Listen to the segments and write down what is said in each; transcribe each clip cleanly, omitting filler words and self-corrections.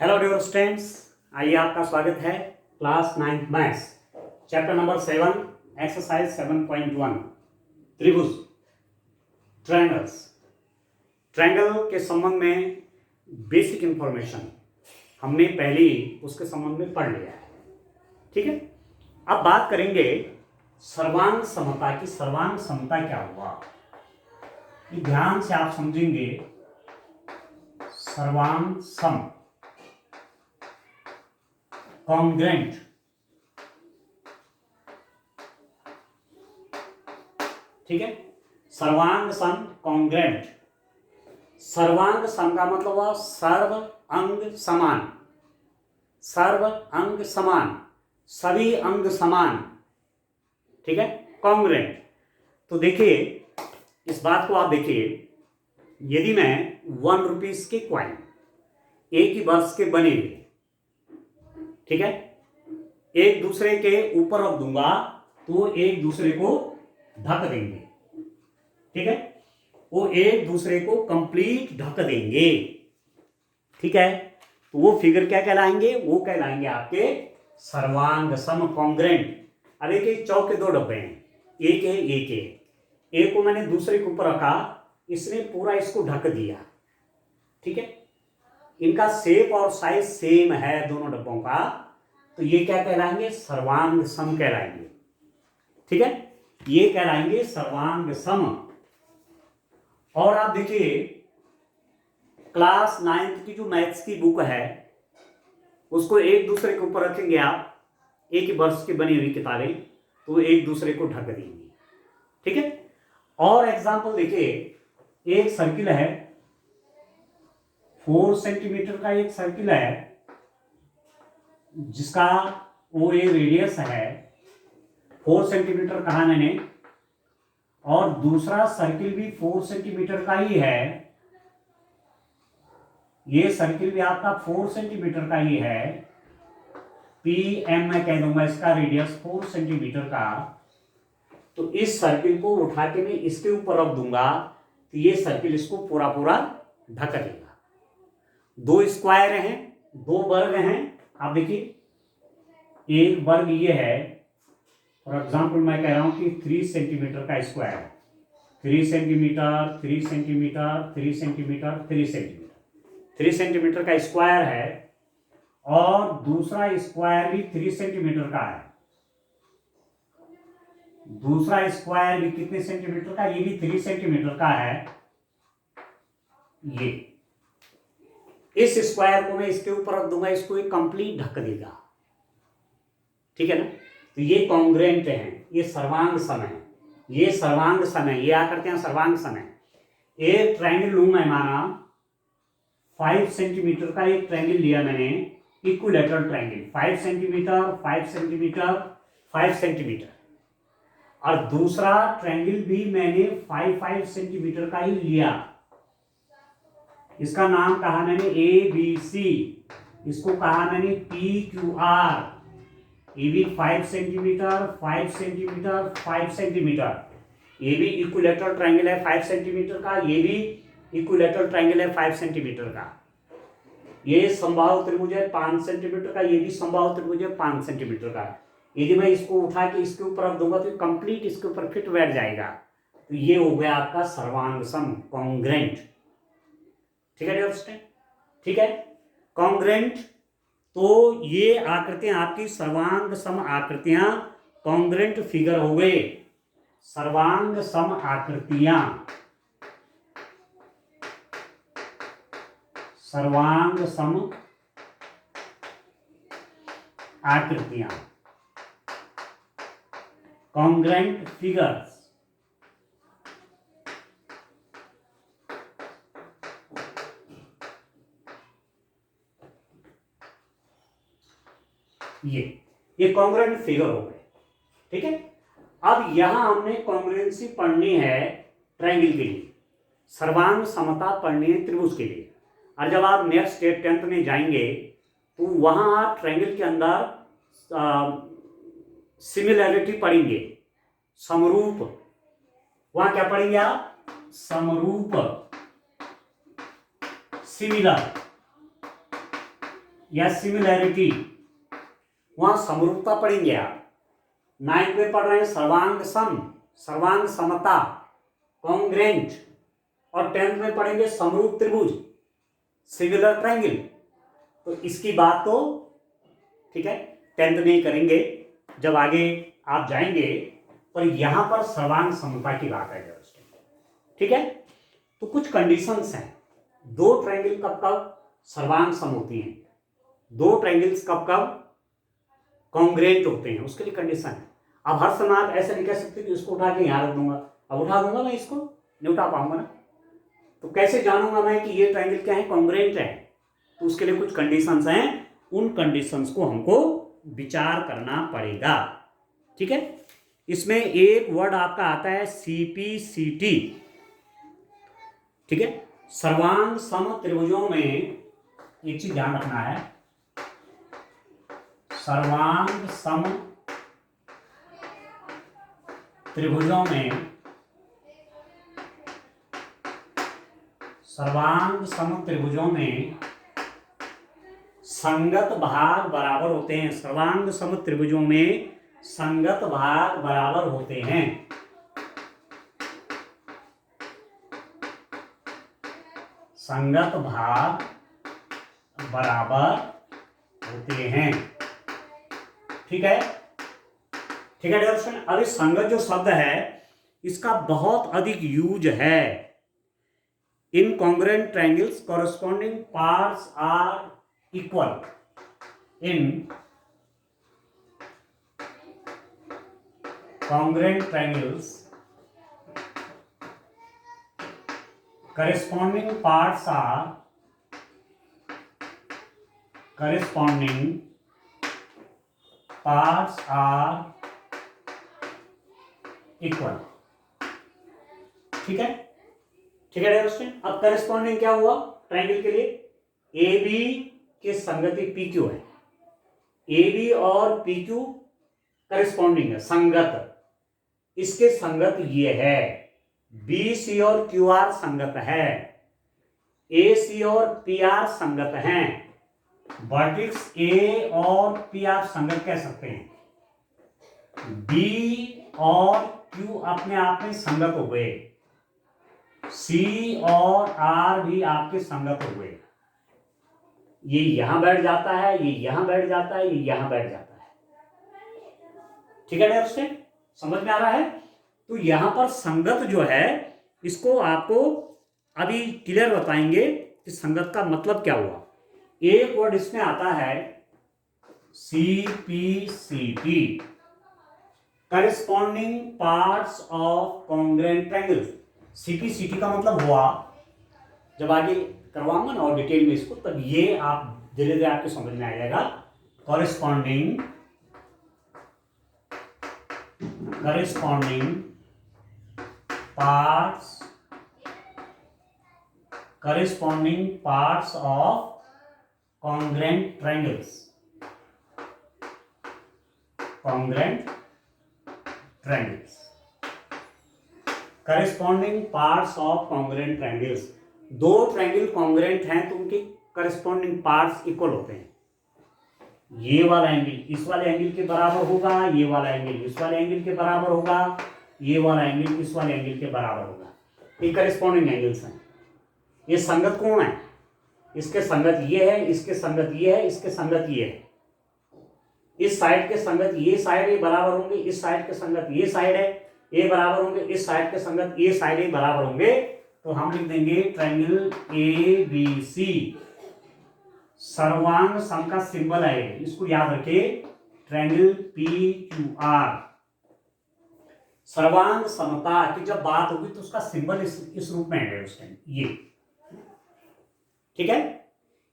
Hello dear students, आइए आपका स्वागत है class 9th maths chapter number 7 exercise 7.1 त्रिभुज ट्रायंगल्स। ट्रायंगल के संबंध में बेसिक इंफॉर्मेशन हमने पहले ही उसके संबंध में पढ़ लिया है। ठीक है, अब बात करेंगे सर्वांग समता की। सर्वांग समता क्या हुआ, ये ध्यान से आप समझेंगे। सर्वांग सम कॉन्ग्रेंट, ठीक है। सर्वांग सम कॉन्ग्रेंट, सर्वांग सम का मतलब हुआ सर्व अंग समान, सर्व अंग समान, सभी अंग समान, ठीक है, कॉन्ग्रेंट। तो देखिए इस बात को आप देखिए, यदि मैं 1 रुपीज के क्वाइन एक ही वर्ष के बने हुए, ठीक है, एक दूसरे के ऊपर रख दूंगा तो एक दूसरे को ढक देंगे, ठीक है, वो एक दूसरे को कंप्लीट ढक देंगे, ठीक है। तो वो फिगर क्या कहलाएंगे, वो कहलाएंगे आपके सर्वांग सम कॉन्ग्रेंट। अब एक चौक के 2 डब्बे हैं, एक है एक है, एक को मैंने दूसरे के ऊपर रखा, इसने पूरा इसको ढक दिया, ठीक है। इनका शेप और साइज सेम है दोनों डब्बों का, तो ये क्या कहलाएंगे, सर्वांग सम कहलाएंगे, ठीक है, ये कहलाएंगे सर्वांग सम। और आप देखिए क्लास 9th की जो मैथ्स की बुक है उसको एक दूसरे के ऊपर रखेंगे आप, एक ही वर्ष की बनी हुई किताबें, तो एक दूसरे को ढक देंगी, ठीक है। और एग्जांपल देखिए, एक सर्किल है, 4 सेंटीमीटर का एक सर्किल है जिसका वो ए रेडियस है 4 सेंटीमीटर कहा मैंने, और दूसरा सर्किल भी 4 सेंटीमीटर का ही है, ये सर्किल भी आपका 4 सेंटीमीटर का ही है, पी एम मैं कह दूंगा इसका रेडियस 4 सेंटीमीटर का। तो इस सर्किल को उठा के मैं इसके ऊपर रख दूंगा तो ये सर्किल इसको पूरा पूरा ढक देगा। 2 स्क्वायर हैं, 2 वर्ग हैं। आप देखिए एक वर्ग ये है, फॉर एग्जाम्पल मैं कह रहा हूं कि 3 सेंटीमीटर का square, 3 centimetre 3 centimetre 3 centimetre 3 centimetre 3 centimetre का स्क्वायर है, और दूसरा स्क्वायर भी 3 सेंटीमीटर का है, दूसरा स्क्वायर भी कितने सेंटीमीटर का, ये भी 3 सेंटीमीटर का है। ये इस स्क्वायर को मैं इसके ऊपर रख दूंगा, इसको एक कंप्लीट ढक देगा, ठीक है ना। तो ये कॉन्ग्रेंट है, ये सर्वांग सम है, ये सर्वांग सम है, ये आकर के सर्वांग सम है। एक ट्रायंगल लूं मैं, माना 5 सेंटीमीटर का एक ट्रायंगल लिया मैंने, equilateral triangle, 5 centimetre 5 centimetre 5 centimetre, और दूसरा ट्रायंगल भी मैंने 5 सेंटीमीटर का ही लिया, इसका नाम कहा मैंने ए बी सी, इसको कहा मैंने पी क्यू आर। ये भी 5 सेंटीमीटर 5 सेंटीमीटर 5 सेंटीमीटर, ये भी इक्विलैटरल ट्रायंगल है 5 सेंटीमीटर का, ये भी इक्विलैटरल ट्रायंगल है 5 सेंटीमीटर का। ये समबाहु त्रिभुज है 5 सेंटीमीटर का, ये भी समबाहु त्रिभुज है 5 सेंटीमीटर का। यदि मैं इसको उठा के इसके ऊपर रख दूंगा तो कंप्लीट इसके ऊपर फिट बैठ जाएगा। तो ये हो गया आपका सर्वांग सम कॉन्ग्रेंट, ठीक है दोस्तों, ठीक है, कॉन्ग्रेंट। तो ये आकृतियां आपकी सर्वांग सम आकृतियां कॉन्ग्रेंट फिगर हो गए, सर्वांग सम आकृतियां, सर्वांग सम आकृतियां, कॉन्ग्रेंट फिगर्स। ये कॉन्ग्रेंट फिगर हो गए, ठीक है। अब यहां हमने कॉन्ग्रुएंसी पढ़नी है ट्रायंगल के लिए, सर्वांग समता पढ़नी है त्रिभुज के लिए। और जब आप नेक्स्ट स्टेप 10th में जाएंगे तो वहां आप ट्रायंगल के अंदर सिमिलैरिटी पढ़ेंगे, समरूप, वहां क्या पढ़ेंगे आप, समरूप, सिमिलर, या सिमिलैरिटी, वहां समरूपता पढ़ेंगे आप। 9th में पढ़ रहे हैं सर्वांग सम, सर्वांग समता, कॉन्ग्रेंट, और 10th में पढ़ेंगे समरूप त्रिभुज, सिमिलर ट्रायंगल। तो इसकी बात तो ठीक है 10th में ही करेंगे जब आगे आप जाएंगे, पर यहां पर सर्वांग समता की बात है दोस्तों, ठीक है। तो कुछ कंडीशंस हैं, दो ट्रायंगल कब कब सर्वांग सम होती हैं, दो ट्रायंगल्स कब कब कॉन्ग्रेंट होते हैं, उसके लिए कंडीशन है। अब हर समय आप ऐसे नहीं कह सकते कि इसको उठा के यहां रख दूंगा, अब उठा दूंगा मैं इसको नहीं उठा पाऊंगा ना, तो कैसे जानूंगा मैं कि ये ट्रायंगल क्या है, कॉन्ग्रेंट है। तो उसके लिए कुछ कंडीशंस हैं, उन कंडीशंस को हमको विचार करना पड़ेगा, ठीक है। इसमें एक वर्ड आपका आता है सीपीसीटी, ठीक है। सर्वांग सम त्रिभुजों में एक चीज ध्यान रखना है, सर्वांग सम त्रिभुजों में, सर्वांग सम त्रिभुजों में संगत भाग बराबर होते हैं, सर्वांग सम त्रिभुजों में संगत भाग बराबर होते हैं, संगत भाग बराबर होते हैं, ठीक है, ठीक है डियर। अब इस संगत जो शब्द है इसका बहुत अधिक यूज है। In congruent triangles corresponding parts are equal, in congruent triangles corresponding parts are equal, ठीक है, ठीक है डियर। अब करेस्पॉन्डिंग क्या हुआ ट्रायंगल के लिए, ए बी के संगति पी क्यू है, ए बी और पी क्यू करेस्पॉन्डिंग है, संगत, इसके संगत ये है, बी सी और क्यू आर संगत है, ए सी और पी आर संगत हैं, वर्टेक्स ए और पी आप संगत कह सकते हैं, बी और क्यू अपने आप में संगत हो गए, सी और आर भी आपके संगत हो गए, ये यहां बैठ जाता है, ये यहां बैठ जाता है, ये यहां बैठ जाता है, ठीक है डियर, समझ में आ रहा है। तो यहां पर संगत जो है इसको आपको अभी क्लियर बताएंगे कि संगत का मतलब क्या हुआ। एक वर्ड इसमें आता है CPCT, corresponding parts of congruent triangle. CPCT का मतलब हुआ, जब आगे करवाऊंगा ना और डिटेल में इसको, तब ये आप धीरे धीरे आपको समझ में आ जाएगा। Corresponding parts of congruent triangles, corresponding parts of congruent triangles। दो ट्रायंगल कॉन्ग्रेंट हैं तो उनके करस्पॉन्डिंग पार्ट्स इक्वल होते हैं, ये वाला एंगल इस वाले एंगल के बराबर होगा, ये वाला एंगल इस वाले एंगल के बराबर होगा, ये वाला एंगल इस वाले एंगल के बराबर होगा, ये करस्पॉन्डिंग एंगल्स हैं। ये संगत कौन है, इसके संगत ये है, इसके संगत ये है, इसके संगत ये है, इस साइड के संगत ये साइड ये बराबर होंगे, इस साइड के संगत ये साइड है ये बराबर होंगे, इस साइड के संगत ये साइड ये बराबर होंगे। तो हम लिख देंगे ट्रायंगल ए बी सी, सर्वांग सम का सिंबल है, इसको याद रखिए, ट्रायंगल पी क्यू आर। सर्वांग समता की जब बात होगी तो उसका सिंबल इस रूप में है उस टाइम, ये ठीक है,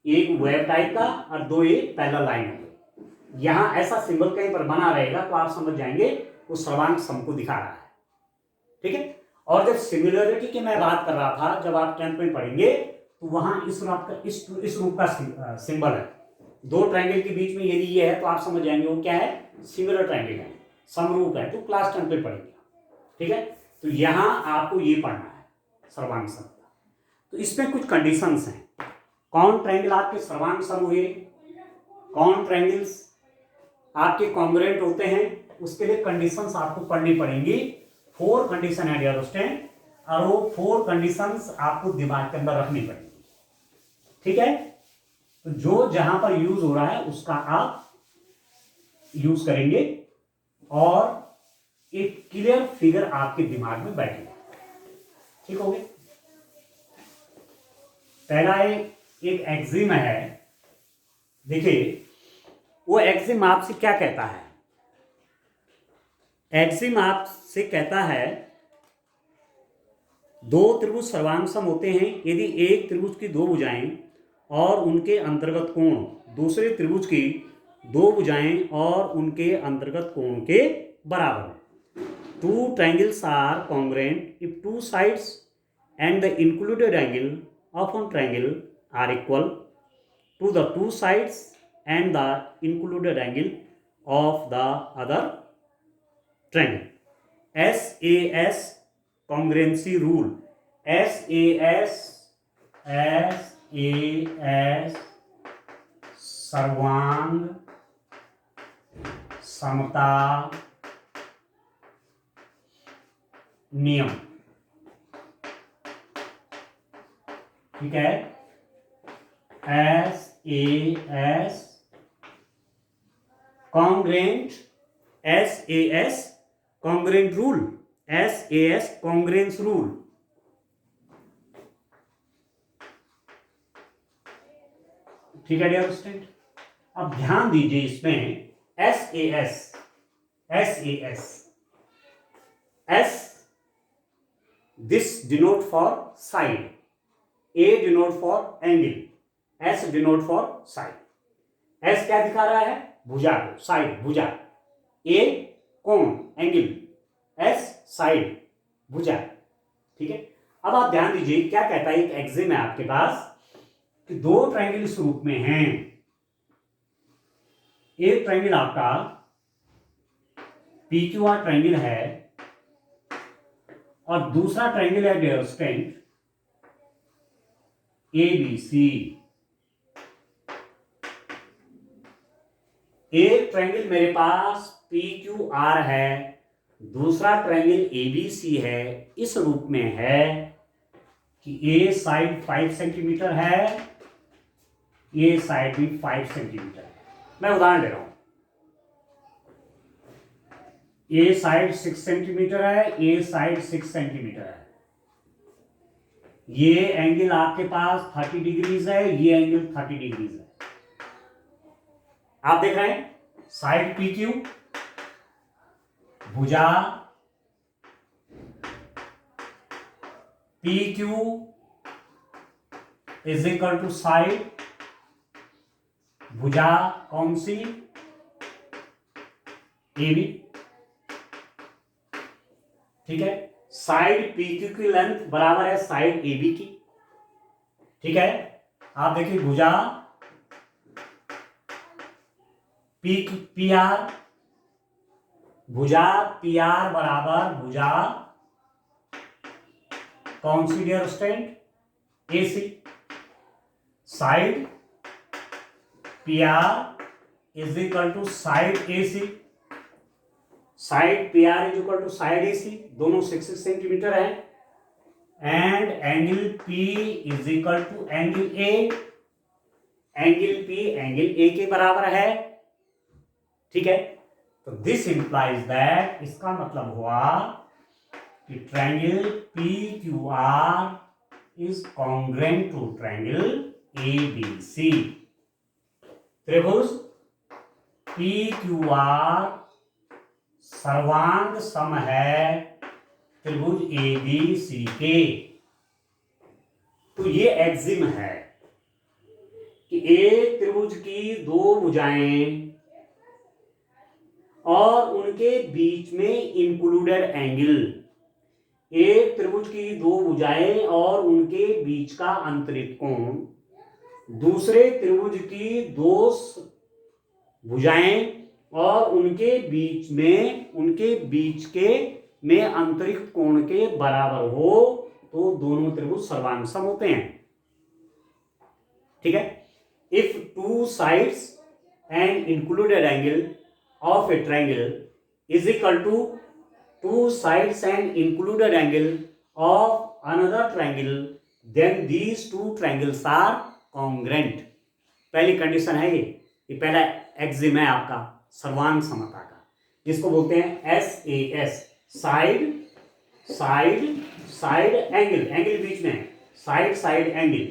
एक वेव टाइप का और दो ये पैरेलल लाइन है। यहां ऐसा सिंबल कहीं पर बना रहेगा तो आप समझ जाएंगे वो सर्वांग सम को दिखा रहा है, ठीक है। और जब सिमिलरिटी की मैं बात कर रहा था, जब आप 10th में पढ़ेंगे तो वहां इस रूप का सिंबल है, दो ट्रायंगल के बीच में यदि ये है तो आप समझ जाएंगे वो क्या है, सिमिलर ट्रायंगल है, समरूप है, तो क्लास 10 पे पढ़ेंगे, ठीक है। तो यहां आपको ये पढ़ना है सर्वांग सम का। तो इसमें कुछ कंडीशंस हैं, कौन ट्रायंगल आपके सर्वांग सम हुए, कौन ट्रायंगल्स आपके कॉन्ग्रुएंट होते हैं उसके लिए कंडीशंस आपको पढ़नी पड़ेंगी। 4 कंडीशन है डियर स्टूडेंट, और वो 4 कंडीशंस आपको दिमाग के अंदर रखनी पड़ेगी। ठीक है, तो जो जहां पर यूज हो रहा है उसका आप यूज करेंगे और एक क्लियर फिगर आपके दिमाग में बैठेगा। ठीक हो गया। पहला एक एक्सिम है, देखिए वो एक्सिम आपसे क्या कहता है। एक्सिम आपसे कहता है दो त्रिभुज सर्वांगसम होते हैं यदि एक त्रिभुज की दो भुजाएं और उनके अंतर्गत कोण दूसरे त्रिभुज की दो भुजाएं और उनके अंतर्गत कोण के बराबर है। Two triangles are congruent if two sides and the included angle of one triangle are equal to the two sides and the included angle of the other triangle. SAS congruency rule. SAS सर्वांग समता नियम। ठीक है, SAS congruent, SAS congruent rule, SAS congruence rule. ठीक है dear student, अब ध्यान दीजिए इसमें SAS S this denote for side, A denote for angle, S denote for side. S क्या दिखा रहा है? भुजा को, साइड भुजा। A कोण एंगल, S साइड भुजा। ठीक है, अब आप ध्यान दीजिए क्या कहता है। एक एक्सिम है आपके पास कि दो ट्रायंगल इस रूप में हैं। एक ट्रायंगल आपका PQR ट्रायंगल है और दूसरा ट्रायंगल है डियर स्टूडेंट ABC। एक ट्रायंगल मेरे पास PQR है, दूसरा ट्रायंगल ABC है। इस रूप में है कि A साइड 5 सेंटीमीटर है, A साइड भी 5 सेंटीमीटर है। मैं उदाहरण दे रहा हूं, A साइड 6 सेंटीमीटर है, A साइड 6 सेंटीमीटर है। ये एंगल आपके पास 30 डिग्रीज है, ये एंगल 30 डिग्रीज है। आप देख रहे हैं साइड PQ, भुजा PQ is equal to side, भुजा कौन सी? AB। ठीक है, साइड PQ की लेंथ बराबर है साइड AB की। ठीक है, आप देखिए भुजा PR, भुजा PR बराबर भुजा कौन सी dear student? AC। Side PR is equal to side AC, side PR is equal to side AC, दोनों 6 सेंटीमीटर है। And angle P is equal to angle A, angle P angle A के बराबर है। ठीक है, तो दिस इंप्लाइज दैट, इसका मतलब हुआ कि triangle PQR is congruent to triangle ABC। त्रिभुज PQR सर्वांग सम है त्रिभुज ABC के। तो ये एक्सिम है कि एक त्रिभुज की दो भुजाएं और उनके बीच में इंक्लूडेड एंगल, एक त्रिभुज की दो भुजाएं और उनके बीच का अंतरित कोण दूसरे त्रिभुज की दो भुजाएं और उनके बीच के में अंतरिक्त कोण के बराबर हो तो दोनों त्रिभुज सर्वांगसम होते हैं। ठीक है, if two sides and included angle of a triangle is equal to two sides and included angle of another triangle, then these two triangles are congruent. पहली कंडीशन है ये पहला एक्सिम है आपका सर्वांग समता का, जिसको बोलते हैं SAS, side side side angle, angle बीच में है, side side angle,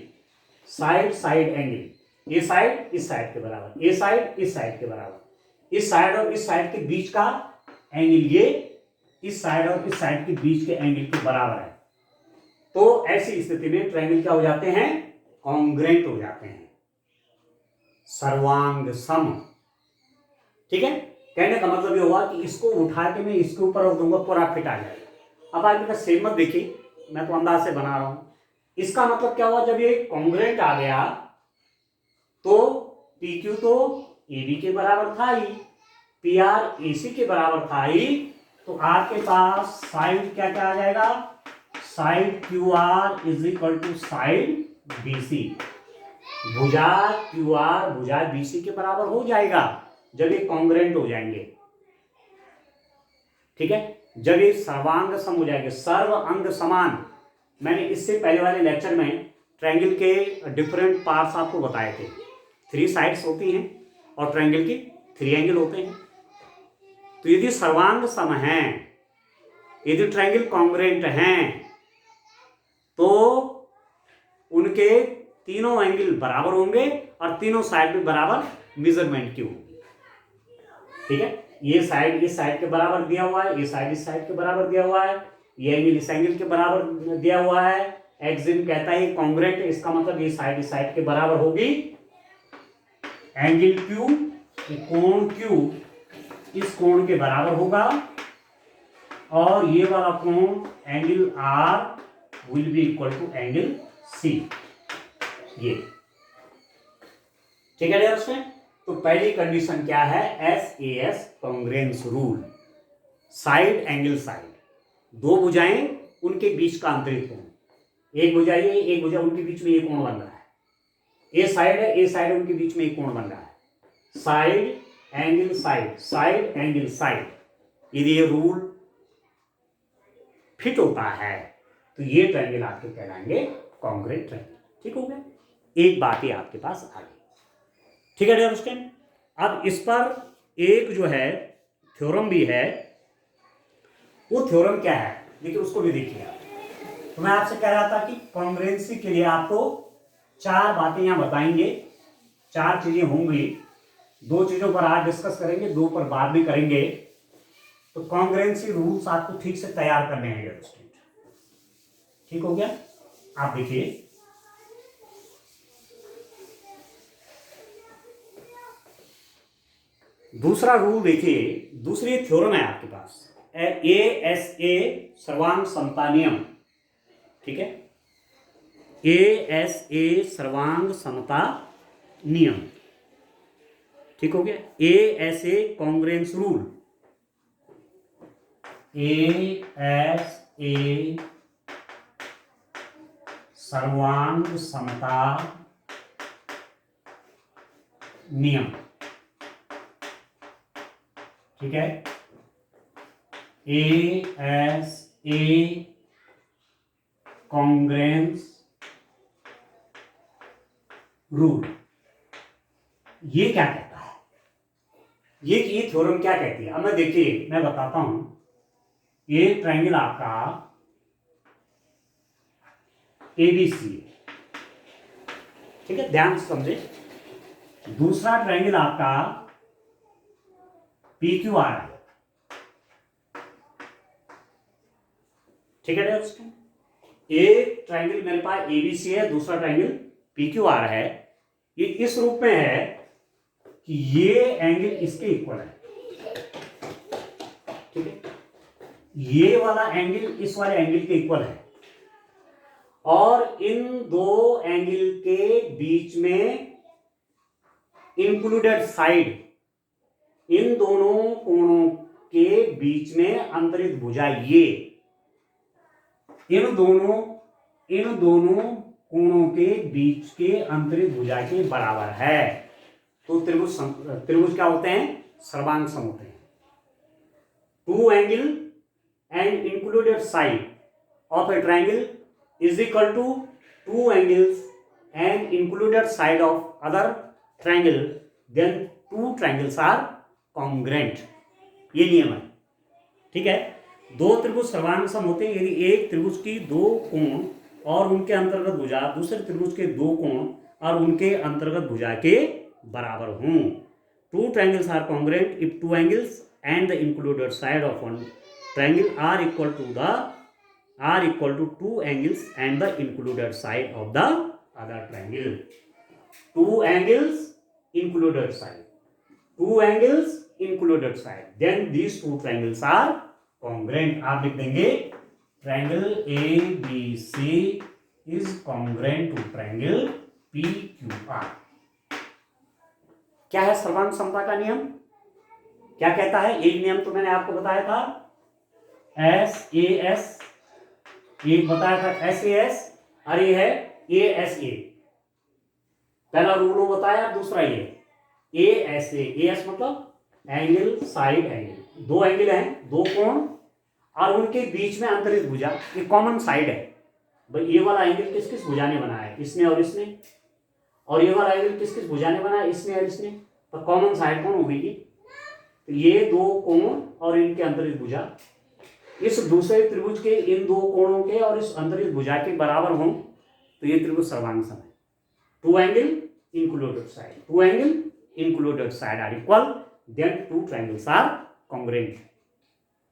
side side angle, ये साइड इस साइड के बराबर, ये साइड इस साइड के बराबर, इस साइड और इस साइड के बीच का एंगल ये इस साइड और इस साइड के बीच के एंगल के बराबर है। तो ऐसी स्थिति में ट्रायंगल क्या हो जाते हैं, कॉन्ग्रेंट हो जाते हैं, सर्वांग सम। ठीक है, कहने का मतलब ये हुआ कि इसको उठा के मैं इसके ऊपर रख दूंगा, पूरा फिट आ जाएगा। अब आप मेरा सेम मत देखिए, मैं तो अंदाज से बना रहा हूं। इसका मतलब क्या हुआ, जब ये कॉन्ग्रेंट आ गया तो PQ तो AB के बराबर था ही, PR AC के बराबर था ही, तो आपके पास साइड क्या क्या आ जाएगा, side QR is equal to side BC, भुजा QR भुजा BC के बराबर हो जाएगा जब ये कॉन्ग्रेंट हो जाएंगे। ठीक है, जब ये सर्वांग सम हो जाएंगे, सर्व अंग समान। मैंने इससे पहले वाले लेक्चर में ट्रायंगल के डिफरेंट पार्ट्स आपको बताए थे। 3 साइड्स होती हैं और ट्रायंगल के 3 एंगल होते हैं। तो यदि सर्वांग सम हैं, यदि ट्रायंगल कॉन्ग्रेंट हैं, तो उनके तीनों एंगल बराबर होंगे और तीनों साइड में बराबर मेजरमेंट की होगी। ठीक है, ये साइड इस साइड के बराबर दिया हुआ है, ये साइड इस साइड के बराबर दिया हुआ है, ये एंगल इस एंगल के बराबर दिया हुआ है। एक्सिम कहता है कॉन्ग्रेंट, इसका मतलब ये साइड इस साइड के बराबर होगी। एंगल Q, कोण Q इस कोण के बराबर होगा और ये वाला कोण angle R will be equal to angle C। ये ठीक है डियर स्टूडेंट। तो पहली कंडीशन क्या है, SAS congruence rule, side angle side, दो भुजाएं उनके बीच का अंतरित कोण, एक भुजा ये एक भुजा, उनके बीच में ये कोण बन रहा है, ए साइड है ए साइड, उनके बीच में एक कोण बन रहा है, side angle side, side angle side. यदि ये रूल फिट होता है तो ये ट्रायंगल आपके कहलाएंगे कॉन्ग्रेंट ट्रायंगल। ठीक हो गया, एक बात ही आपके पास आ गई। ठीक है डियर स्टूडेंट, अब इस पर एक जो है थ्योरम भी है, वो थ्योरम क्या है देखिए, उसको भी देखिए आप। तो मैं आपसे कह रहा था कि कॉन्ग्रेंसी के लिए आपको 4 बातें यहां बताएंगे, 4 चीजें होंगी, 2 चीजों पर आज डिस्कस करेंगे, 2 पर बाद में करेंगे। तो कॉन्ग्रेंसी रूल्स आपको ठीक से तैयार करने हैं डियर स्टूडेंट। ठीक हो गया, आप देखिए दूसरा रूल देखिए, दूसरी थ्योरम है आपके पास, ASA सर्वांग समता नियम। ठीक है, ASA सर्वांग समता नियम। ठीक हो गया, ASA कॉन्ग्रेंस रूल, ASA सर्वांग समता नियम। ठीक है, ASA कॉन्ग्रेंस रूल। ये क्या कहता है, ये थ्योरम क्या कहती है, अब मैं देखिए मैं बताता हूं। ये ट्रायंगल आपका ABC है, ठीक है, ध्यान से समझे। दूसरा ट्रायंगल आपका PQR है। ठीक है दोस्तों, एक ट्रायंगल मेरे पास ABC है, दूसरा ट्रायंगल PQR है। ये इस रूप में है कि ये एंगल इसके इक्वल है। ठीक है, ये वाला एंगल इस वाले एंगल के इक्वल है और इन दो एंगल के बीच में इंक्लूडेड साइड, इन दोनों कोणों के बीच में अंतरित भुजा ये इन दोनों कोणों के बीच के अंतरित भुजा के बराबर है। तो त्रिभुज क्या होते हैं? सर्वांग सम होते हैं। Two angle and included side of a triangle is equal to two angles and included side of other triangle, then two triangles are congruent. ये नियम है, ठीक है। दो त्रिभुज सर्वांग सम होते हैं यदि एक त्रिभुज की दो कोण और उनके अंतर्गत भुजा दूसरे त्रिभुज के दो कोण और उनके अंतर्गत भुजा के बराबर हों। Two triangles are congruent if two angles and the included side of one triangle are equal to two angles and the included side of the other triangle. Two angles included side. Two angles included side. Then these two triangles are congruent. आप लिख देंगे triangle ABC is congruent to triangle PQR. क्या है सर्वांग समता का नियम? क्या कहता है? एक नियम तो मैंने आपको बताया था SAS, एक बताया था SAS, और ये है ASA। पहला रूल बताया, दूसरा ये ASA। AS मतलब एंगल साइड एंगल, दो एंगल हैं, दो कोण और उनके बीच में अंतरित भुजा, ये कॉमन साइड है भाई। ये वाला एंगल किस किस भुजा ने बनाया है? इसने और इसने। और ये वाला एंगल किस किस भुजा ने बनाया? इसने और इसने। तो कॉमन साइड कौन होगी? तो ये दो कोण और इनके अंतरित भुजा इस दूसरे त्रिभुज के इन दो कोणों के और इस अंतरित भुजा के बराबर हों तो ये त्रिभुज सर्वांग सम है। Two angle included side, two angle included side are equal, then two triangles are congruent.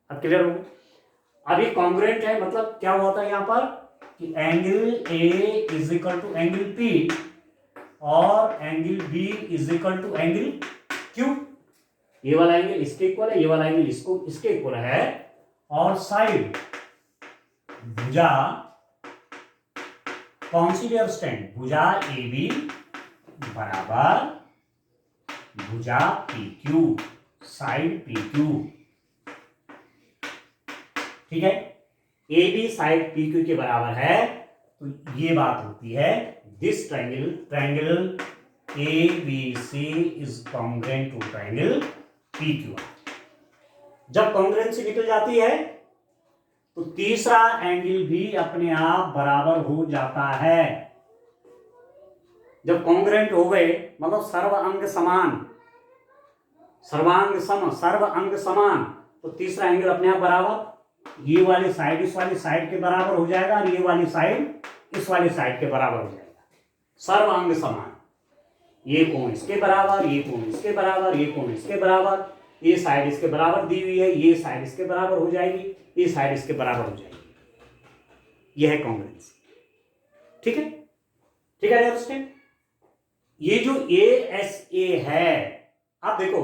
अब क्लियर हो गया? अभी कॉन्ग्रुएंट है मतलब क्या हुआ था यहाँ पर कि angle A is equal to angle P और angle B is equal to angle Q. ये वाला एंगल इसके इक्वल है, ये वाला एंगल इसके इक्वल है, और साइड भुजा कॉन्सिडर स्टैंड भुजा ए बी बराबर भुजा P Q, side P Q, ठीक है। A B side P Q के बराबर है तो ये बात होती है this triangle A B C is congruent to triangle PQR। जब कॉन्ग्रुएंसी निकल जाती है तो तीसरा एंगल भी अपने आप बराबर हो जाता है। जब कॉन्ग्रुएंट हो गए मतलब सर्व अंग समान, सर्वांग सम, सर्व अंग समान, तो तीसरा एंगल अपने आप बराबर, ये वाली साइड इस वाली साइड के बराबर हो जाएगा और ये वाली साइड इस वाली साइड के बराबर हो जाएगा। सर्व अंग समान, ये कोण इसके बराबर, ये कोण इसके बराबर, ये कोण इसके बराबर, ये साइड इसके बराबर दी हुई है, ये साइड इसके बराबर हो जाएगी, ये साइड इसके बराबर हो जाएगी। यह है कॉन्ग्रुएंसी, ठीक है, ठीक है अंडरस्टैंड। ये जो ASA है, आप देखो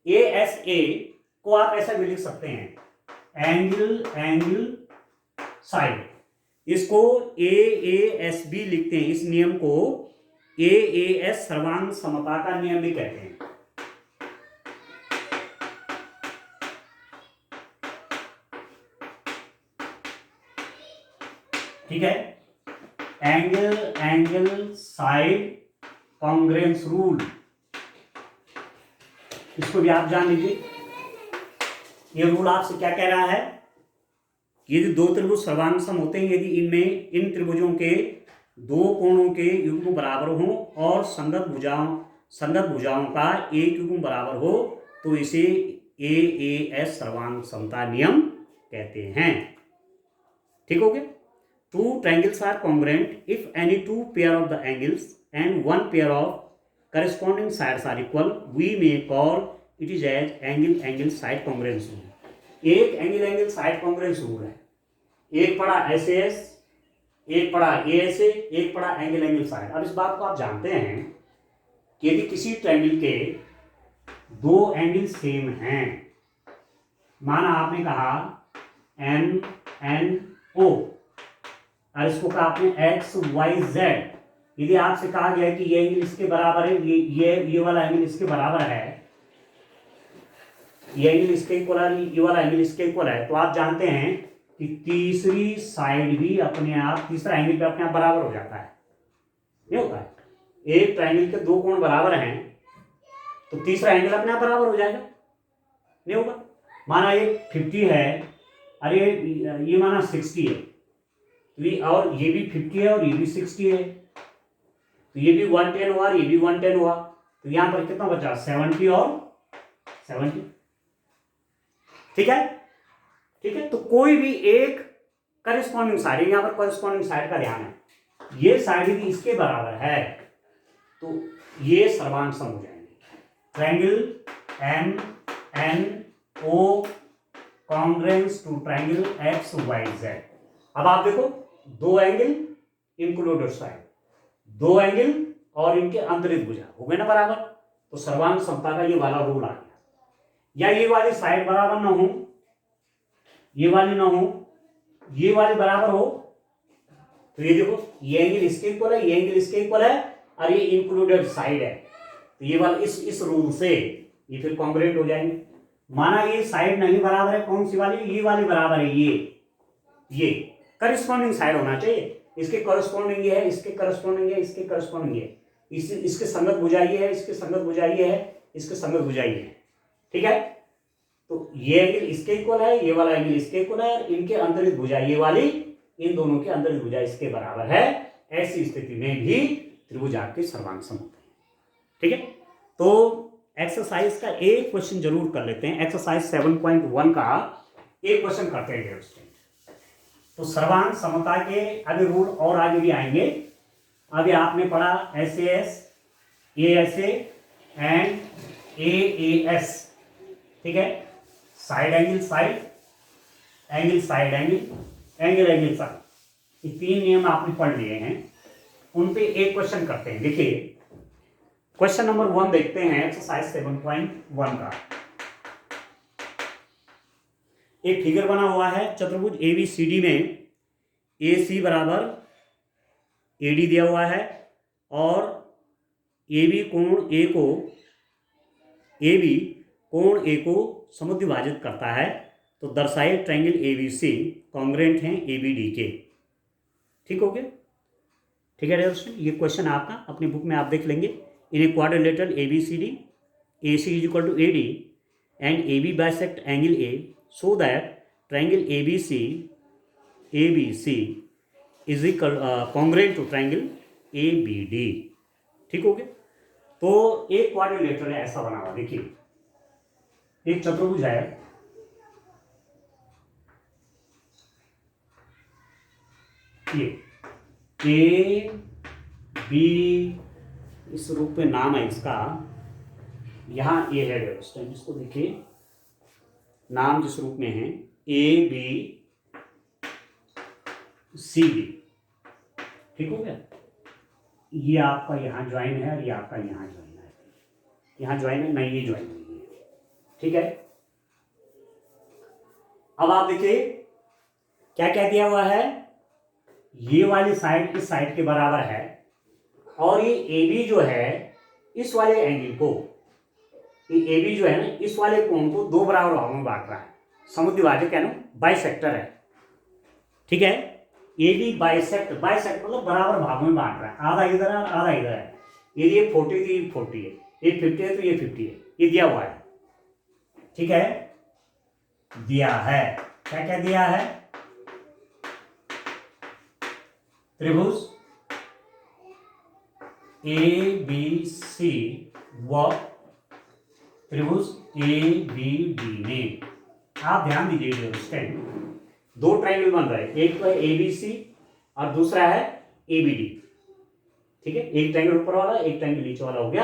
ASA को आप ऐसा भी लिख सकते हैं एंगल साइड, इसको AASB लिखते हैं। इस नियम को AAS सर्वांग समता का नियम भी कहते हैं। ठीक है, एंगल साइड कॉन्ग्रुएंस रूल, इसको भी आप जान लीजिए। ये रूल आपसे क्या कह रहा है? यदि दो त्रिभुज सर्वांग सम होते हैं, यदि इनमें इन त्रिभुजों के दो कोणों के युग्म बराबर हो और संगत भुजाओं का एक युग्म बराबर हो तो इसे AAS सर्वांग समता नियम कहते हैं। ठीक हो गया? Two triangles are congruent if any two pair of the angles and one pair of corresponding sides are equal, we may call it is as angle side congruence rule. एक एंगल साइड कॉन्ग्रुएंस रूल है, एक पड़ा SAS, एक पड़ा ASA, एक पड़ा angle side. अब इस बात को आप जानते हैं कि यदि किसी ट्रायंगल के दो एंगल सेम हैं, माना आपने कहा NO और इसको कहा आपने XYZ, यदि आपसे कहा गया कि ये एंगल इसके बराबर है, ये वाला एंगल इसके बराबर है, ये एंगल इसके इक्वल है, ये वाला एंगल इसके इक्वल है, तो आप जानते हैं कि तीसरी साइड भी अपने आप, तीसरा एंगल भी अपने आप बराबर हो जाता है। ये होता है, एक ट्रायंगल के दो कोण बराबर हैं तो तीसरा एंगल अपने आप बराबर हो जाएगा, नहीं होगा। माना ये 50 है, अरे ये माना 60 है, तो ये और ये भी 50 है और ये भी 60 है, तो ये भी 110 हुआ और ये भी 110 हुआ, तो यहां पर कितना बचा 70 और 70। ठीक है, ठीक है। तो कोई भी एक करेस्पॉन्डिंग साइड, यहां पर करेस्पॉन्डिंग साइड का ध्यान है, ये साइड यदि इसके बराबर है तो ये सर्वांग सम हो जाएंगे। Triangle M N O congruence to triangle X Y Z. अब आप देखो, दो एंगल इंक्लूडेड साइड, दो एंगल और इनके अंतरित भुजा हो गए ना बराबर, तो सर्वांग समता का ये वाला रूल आ गया। या ये वाली साइड बराबर ना हो, ये वाली ना हो, ये वाली बराबर हो, तो ये देखो ये एंगल इसके इक्वल है, ये एंगल इसके इक्वल है और ये इंक्लूडेड साइड है, तो ये वाला इस रूल से ये फिर कॉन्ग्रुएंट हो जाएंगे। माना ये साइड नहीं बराबर है, कौन सी वाली, ये वाली बराबर है, ये करिस्पॉन्डिंग साइड होना चाहिए, इसके करस्पॉन्डिंग ये है, इसके करस्पॉन्डिंग है, इसके करस्पॉन्डिंग है, इसके संगत भुजा ये है, इसके संगत भुजा ये है, इसके संगत भुजा ये है। ठीक है, तो ये एंगल इसके इक्वल है, ये वाला एंगल इसके इक्वल है, इनके अंतरित भुजा ये वाली, इन दोनों के अंतरित भुजा इसके बराबर है। ऐसी स्थिति में भी त्रिभुज आपके सर्वांग सम होते हैं। ठीक है, तो एक्सरसाइज का एक क्वेश्चन जरूर कर लेते हैं। एक्सरसाइज 7.1 का एक क्वेश्चन करते हैं उसमें। तो सर्वांग समता के अभी रूल और आगे भी आएंगे। अभी आपने पढ़ा SAS, ASA एंड AAS। ठीक है, side angle side, angle side angle, angle angle side, ये तीन नियम आपने पढ़ लिए हैं। उन पे एक क्वेश्चन करते हैं। देखिए क्वेश्चन नंबर 1 देखते हैं एक्सरसाइज 7.1 का। एक फिगर बना हुआ है चतुर्भुज ABCD में, AC बराबर AD दिया हुआ है और AB कोण A को समुद्विभाजित करता है, तो दर्शाए ट्रायंगल ABC कॉन्ग्रुएंट हैं ABD के। ठीक हो गया, ठीक है दोस्तों, ये क्वेश्चन आपका अपनी बुक में आप देख लेंगे। In a quadrilateral ABCD, AC is equal to AD and AB bisect angle A so that triangle ABC is equal congruent to triangle ABD। ठीक हो गया, तो एक क्वाड्रिलेटरल है ऐसा बना हुआ, देखिए एक चतुर्भुज है, ये A B इस रूप में नाम है इसका, यहां ए है दोस्तों, इसको देखिए नाम जिस रूप में है ABCD। ठीक हो गया, ये आपका यहां ज्वाइन है और ये आपका यहां ज्वाइन है, यहां ज्वाइन है नहीं, ये ज्वाइन नहीं है। ठीक है, अब आप देखिए क्या क्या दिया हुआ है, ये वाली साइड इस साइड के बराबर है और ये AB जो है इस वाले एंगल को, ये AB जो है ना इस वाले कोण को दो बराबर भागों में बांट रहा है, समुद्विभाजक है ना, बाइसेक्टर है। ठीक है, AB बाइसेक्ट मतलब बराबर भागों में बांट रहा है, आधा इधर है आधा इधर है। यदि ये 40 तो ये 40 है, ये 50 है तो ये 50 है, ये दिया हुआ है। ठीक है, दिया है, क्या क्या दिया है, त्रिभुज ABC व त्रिभुज ABD में, आप ध्यान दीजिए दोस्तों, दो ट्रायंगल बन रहे हैं, एक तो है ABC और दूसरा है ABD। ठीक है, एक ट्रायंगल ऊपर वाला एक ट्रायंगल नीचे वाला हो गया।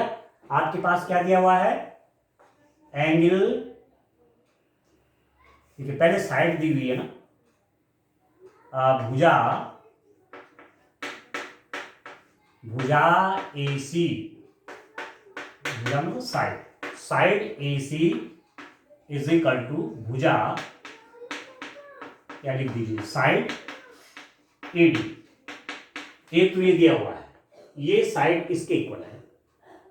आपके पास क्या दिया हुआ है, एंगल, ठीक है, पहले साइड दी हुई है ना, भुजा AC, भुजा मतलब side AC is equal to भुजा, क्या लिख दीजिए, साइड AD। एक तो ये दिया हुआ है, ये साइड इसके इक्वल है,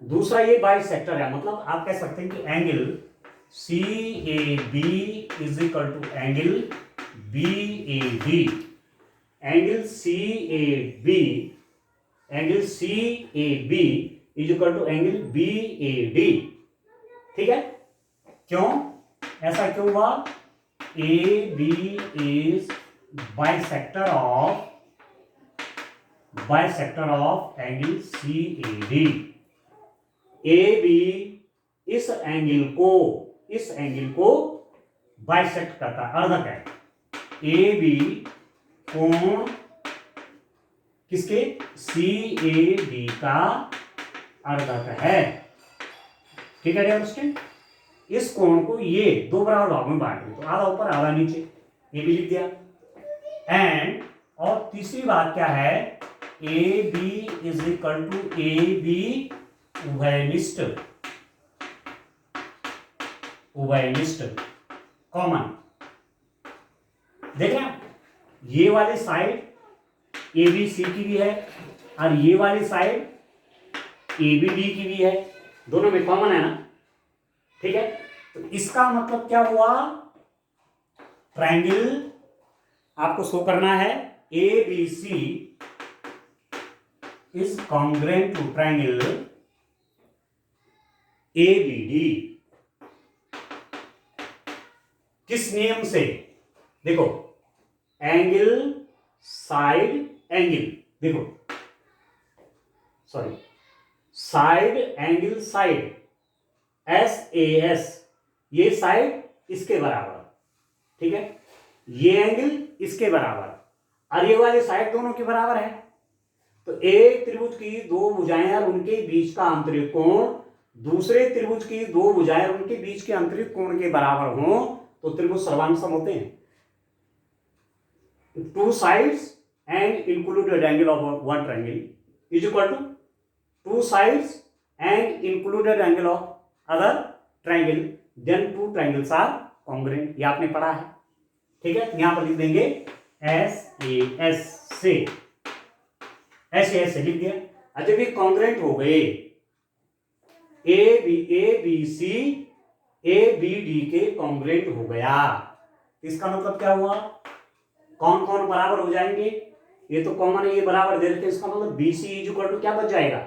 दूसरा ये बाइसेक्टर है, मतलब आप कह सकते हैं कि angle CAB is equal to angle BAD। Angle CAB is equal to angle BAD। ठीक है, क्यों, ऐसा क्यों हुआ, A B is bisector of angle C A D. A B इस एंगल को बाइसेक्ट करता है, अर्धक है। ए बी कोण किसके, सी ए डी का अर्धक है। ठीक है डियर स्टूडेंट, इस कोण को ये दो बराबर भागों में बांट दो, तो आधा ऊपर आधा नीचे, ये भी लिख दिया। एंड और तीसरी बात क्या है, A B is equal to A B उभयनिष्ठ कॉमन। देख रहे हैं, ये वाली साइड ए बी सी की भी है और ये वाली साइड ए बी डी की भी है, दोनों में कॉमन है ना। ठीक है, तो इसका मतलब क्या हुआ, ट्रायंगल आपको शो करना है, A B C is congruent to triangle A B D. किस नियम से, देखो एंगल साइड एंगल, देखो sorry side angle side S A S, ये साइड इसके बराबर, ठीक है, ये एंगल इसके बराबर और ये वाली साइड दोनों के बराबर है। तो एक त्रिभुज की दो भुजाएं और उनके बीच का आंतरिक कोण दूसरे त्रिभुज की दो भुजाएं और उनके बीच के आंतरिक कोण के बराबर हो तो त्रिभुज सर्वांग सम होते हैं। Two sides and included angle of one triangle is equal to two sides and included angle of other triangle, then two triangles are congruent. ये आपने पढ़ा है, ठीक है। यहां पर लिख देंगे एस ए एस से, ऐसे ऐसे लिख दिया। अच्छा, जब ये कॉन्ग्रुएंट हो गए, A B C A B D के कॉन्ग्रुएंट हो गया, इसका मतलब क्या हुआ, कौन कौन बराबर हो जाएंगे, ये तो कॉमन है, ये बराबर दे रखे हैं, इसका मतलब B C is equal to क्या बच जाएगा,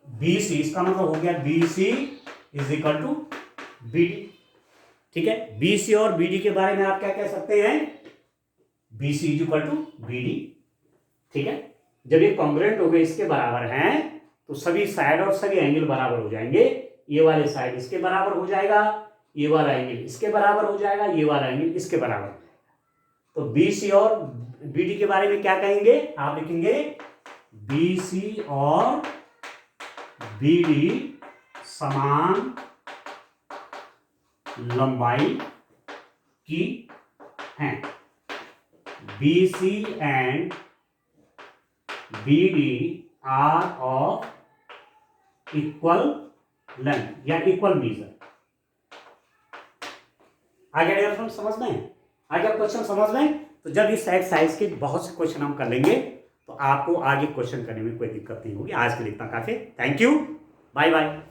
बी सी, इसका मतलब हो गया B C is equal to B D. ठीक है, बी सी और बी डी के बारे में आप क्या कह सकते हैं, B C is equal to B D. ठीक है, जब ये कॉन्ग्रुएंट हो गए, इसके बराबर हैं, तो सभी साइड और सभी एंगल बराबर हो जाएंगे। ये वाले साइड इसके बराबर हो जाएगा, ये वाला एंगल इसके बराबर हो जाएगा, ये वाला एंगल इसके बराबर। तो बी सी और बी डी के बारे में क्या कहेंगे, आप लिखेंगे बी सी और बी डी समान लंबाई की हैं। B C and B D are of equal length या इक्वल मीजर। आगे डियर समझ में, आगे आप क्वेश्चन समझ में, तो जब इस एक्सरसाइज के बहुत से क्वेश्चन हम कर लेंगे तो आपको आगे क्वेश्चन करने में कोई दिक्कत नहीं होगी। आज के लिए इतना काफी, थैंक यू, बाय बाय।